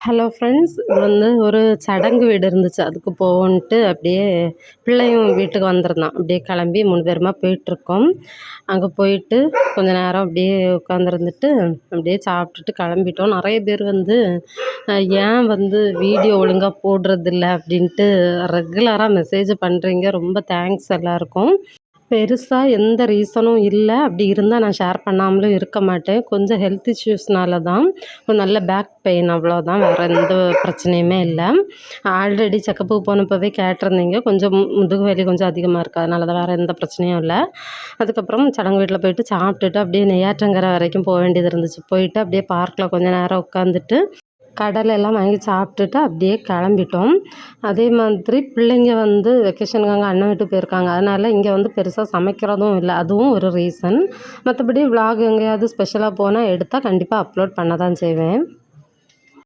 Hello friends, இது வந்து ஒரு சடங்கு வீடு இருந்துச்சு. அதுக்கு போவோன்ட்டு அப்படியே பிள்ளையும் வீட்டுக்கு வந்திருந்தான். அப்படியே கிளம்பி 3 பேருமா போயிட்டுருக்கோம். அங்கே போயிட்டு கொஞ்ச நேரம் அப்படியே உட்காந்துருந்துட்டு அப்படியே சாப்பிட்டுட்டு கிளம்பிட்டோம். நிறைய பேர் வந்து ஏன் வந்து வீடியோ ஒழுங்கா போடுறதில்ல அப்படின்ட்டு ரெகுலராக மெசேஜ் பண்ணுறீங்க. ரொம்ப தேங்க்ஸ் எல்லாருக்கும். பெருசா எந்த ரீசனும் இல்ல. அப்படி இருந்தா நான் ஷேர் பண்ணாமலும் இருக்க மாட்டேன். கொஞ்சம் ஹெல்த் இஷ்யூஸ்னால தான். ஒரு நல்ல பேக் பெயின் அவ்வளோதான். வேற எந்த பிரச்சனையுமே இல்ல. ஆல்ரெடி செக்கப்புக்கு போனப்பவே கேட்டிருந்தீங்க. கொஞ்சம் முதுகு வலி கொஞ்சம் அதிகமா இருக்கு. அதனால தான், வேற எந்த பிரச்சனையும் இல்ல. அதுக்கப்புறம் சடங்கு வீட்ல போயிட்டு சாப்பிட்டுட்டு அப்படியே நெய்யாற்றங்கரை வரைக்கும் வேண்டியது இருந்துச்சு. போயிட்டு அப்படியே பார்க்ல கொஞ்ச நேரம் உட்காந்துட்டு கடலை எல்லாம் வாங்கி சாப்பிட்டுட்டு அப்படியே கிளம்பிட்டோம். அதே மாதிரி பிள்ளைங்க வந்து வெக்கேஷனுக்காக அண்ணன் வீட்டுக்கு போயிருக்காங்க. அதனால் இங்கே வந்து பெருசாக சமைக்கிறதும் இல்லை. அதுவும் ஒரு ரீசன். மற்றபடி விலாக் எங்கேயாவது ஸ்பெஷலாக போனால் எடுத்தால் கண்டிப்பாக அப்லோட் பண்ண தான் செய்வேன்.